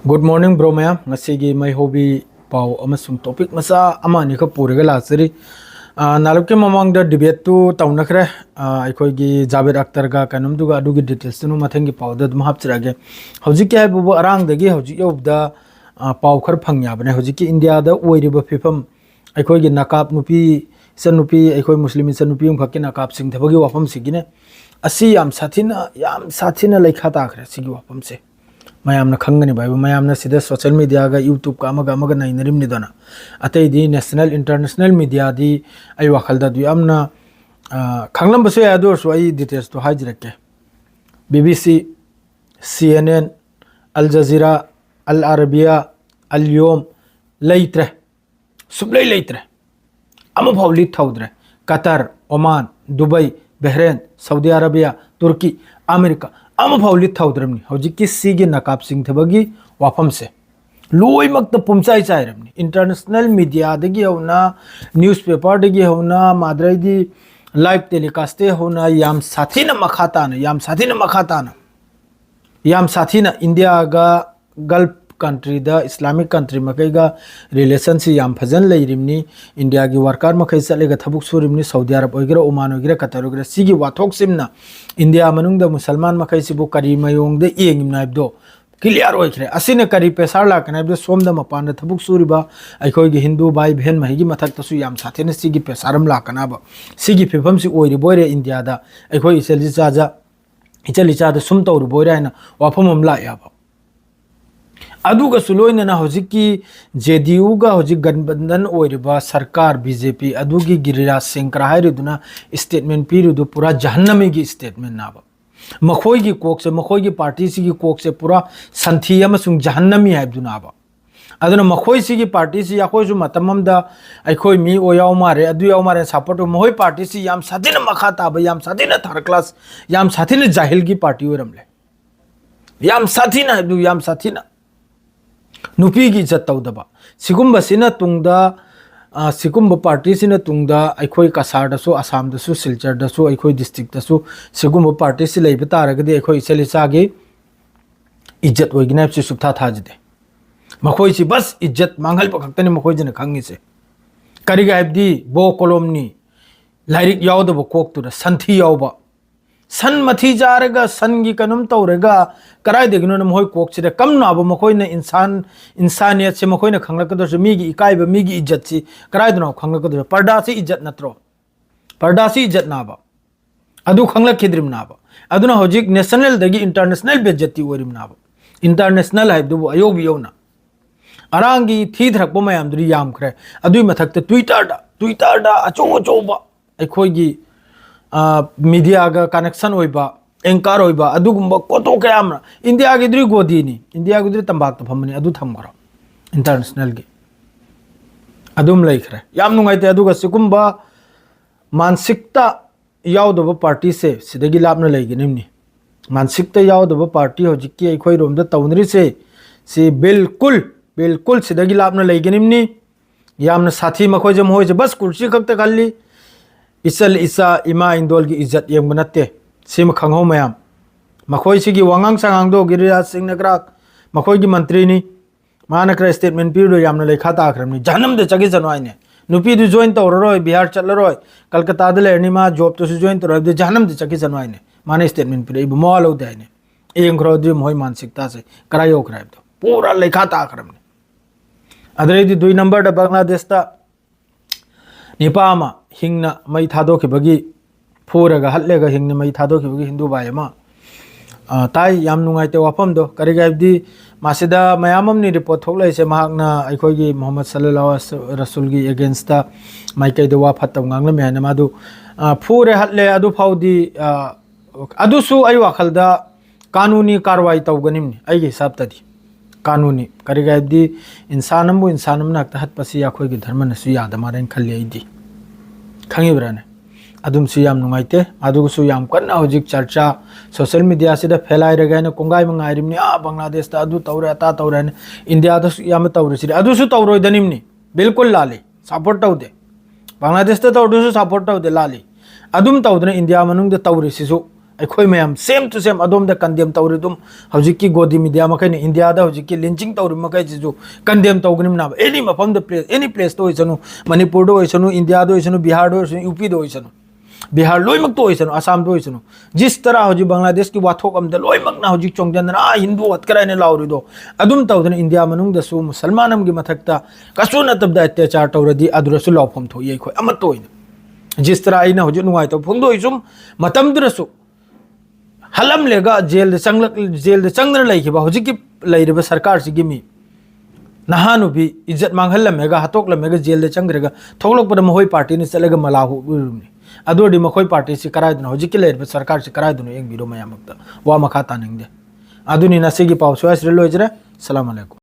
Good morning bro maya ngasigi mai hobby pau amasung topic masa amani ka purega lasari naluke mamang da debate tu tauna khre aikoi gi Javed Akhtar ga kanum duga adugi details nu mathangi pau da mahap chirage hauji ke bu arang dagi hauji yob da pau khar phangya bane hauji ki India da oiriba phifam aikoi gi nakap nupi sanupi aikoi muslim sanupi um khaki nakap sing thabagi wafam sigine asi yam sathina laikha ta khre sigi wafam se mayamna khangani bai mayamna sida social media ga YouTube ka amaga nai narim ni dona atei di national international media di ai wakhal da du amna khanglam basu ya dor so ai details to hajrake BBC CNN Al Jazeera Al Arabiya Al Yom leitre sublai leitre ama phawli thaudre Qatar Oman Dubai Bahrain Saudi Arabia Turkey America ama phawli thaudramni hojiki sigi nakap sing thabagi wafam se loi makta pumchai chairamni international media dagi hona newspaper dagi hona madrai di live telecast te hona yam sathina makhata na India ga Gulf country da Islamic country makai ga relationship yam phajan leirimni India gi worker makai chalega thabuk surimni Saudi Arab oigira Oman oigira Qatar oigira sigi wathok simna India manung da Musalman makai sibu kari mayong de yengim naibdo clear oikhre asine kari pesar la kana ibdo somda mapan da thabuk suriba aikoi gi Hindu bai bhen mahigi mathak tasu yam sathene sigi pesaram la kana ba sigi phefam si oiri boire India da aikoi ichali cha da sum tawru boire na wafamam la ya ba aduga suloina na hojiki JDU ga hojik ganbandan oiriba sarkar BJP adugi Giriraj Singh krahairuduna statement pirudu pura jahannami gi statement naba makhoi gi kok se makhoi gi party si gi kok se pura santhi amasung jahannami haibduna ba aduna makhoi si gi party si yakoi su matamam da aikoi mi oyaw mare adu yaw mare support mohoi party si yam sadina makhata ba yam sadina third class yam sathina jahil gi party oramle yam sathina nupi gi izzat tawdaba sigumba sina tungda sigumba party sina tungda aikoi kasar da su Assam da su Silchar da su aikoi district da su sigumba party si leiba taragadi aikoi selisa gi izzat oigina si subtha thajde makhoi si bas izzat mangal paktani makhoi jina khangi se kariga habdi bo kolomni lairik yawdaba kok tu da santhi yawba san mathi jarega san gi kanum tawrega karai degino na mohoi kok chide kam na ba makoi na insaniyat se makoi na khangla ka do mi gi ikai ba mi gi izzat si karai dno khangla ka do parda si izzat natro parda si izzat na ba adu khangla khidrim na ba aduna hojik national dagi international bejati orim na ba international hai du ayo bi yona arangi thi thrak ba mayam duri yam khre adu mathak te Twitter da acho ba aikoi gi media ga connection oiba anchor oiba adugumba koto kayamna India gi dri godini India gi dri tambak ta phamni adu thamgara international gi adum laikhre yam nungai te aduga sigumba mansikta yawdaba party se sidagi lapna laiginimni mansikta yawdaba party hojiki aikoi romda tawnri se si bilkul sidagi lapna laiginimni yamna sathi makhoi jam hoje bas kursi khakta khalli isal isa ima indol gi izzat yeng banate sim khangho mayam makhoi sigi wangang sangang do Giriraj Singh nagrak makhoi gi mantri ni mana kra statement pi do yamna lekha ta akhram ni janam de chagi janwai ne nupi du join to roi Bihar chal roi Kolkata de le ni ma job to join to roi de janam de chagi janwai ne mana statement pi ibu mo lo de ne eng khro di moi mansikta se karayo krai to pura lekha ta akhram ni adre di 2 number da Bangladesh ta Nipama hingna mai thado ke bagi phuraga hatlega hingna mai thado ke bagi Hindu bai ma tai yam nungai te wafam do kariga ibdi masida mayamam ni report thoklai se mahakna aikoi gi Muhammad sallallahu alaihi rasul gi against ta mai kai de wa phatam ngangla me na madu phure hatle adu phaudi adu su ai wakhalda kanuni karwai tawganim ai gi hisab tadi kanuni kariga ibdi insanam nak ta hat pasi yakoi gi dharma na su yada maren khalli ai di khangi brane adum su yam nungaite adu su yam kanna hojik charcha social media sida phelai rega na kongai mangai rimni Bangladesh ta adu tawre ta tawre ne India da su yam tawre siri adu su tawroi danimni bilkul lali support tawde Bangladesh ta tawdu su support tawde lali adum tawdna India manung da tawre sisu अखोई मैम same to same अदोम द कंडेम तौर तुम हजिक की गोदी media मखैन India दा हजिक की लिंचिंग तौर मखै जो कंडेम तौगनिम ना एनी मफम द प्लेस एनी प्लेस तो होइसनु मणिपुर दो होइसनु इंडिया दो होइसनु बिहार दो होइसनु यूपी दो होइसनु बिहार लोइमक तो होइसनु असम दो होइसनु जिस तरह हजि बांग्लादेश की वाथोक अमद लोइमक ना हजि चोंगजन आ हिंदू हतकराने लाउरिदो अदुम तौदन इंडिया मनुंग दसु मुसलमानम की मथकता कसु नतब द अत्याचार तौरदी अदुरसु लाउफम थोइ खoi अमत तोइन जिस तरह आइना हजि नुगाइ तो फुंगदो इसुम मतम दुरसु हलम लेगा जेल चंगन लेखिबा हजि की लेरिबा सरकार सिगी मी नहानु भी इज्जत मांगहलमेगा हतोकलमेगा जेल चंग्रेगा थोलकपद महोई पार्टी ने चलेगा मलाहु अदोडी मखोई पार्टी से करायदन हजिक लेरिबा सरकार से करायदन एक बिरो मयामक्ता वा मखा तानिंगदे अदुनी नसिगी पाव सोयासरे लोइजरे सलाम अलैकुम।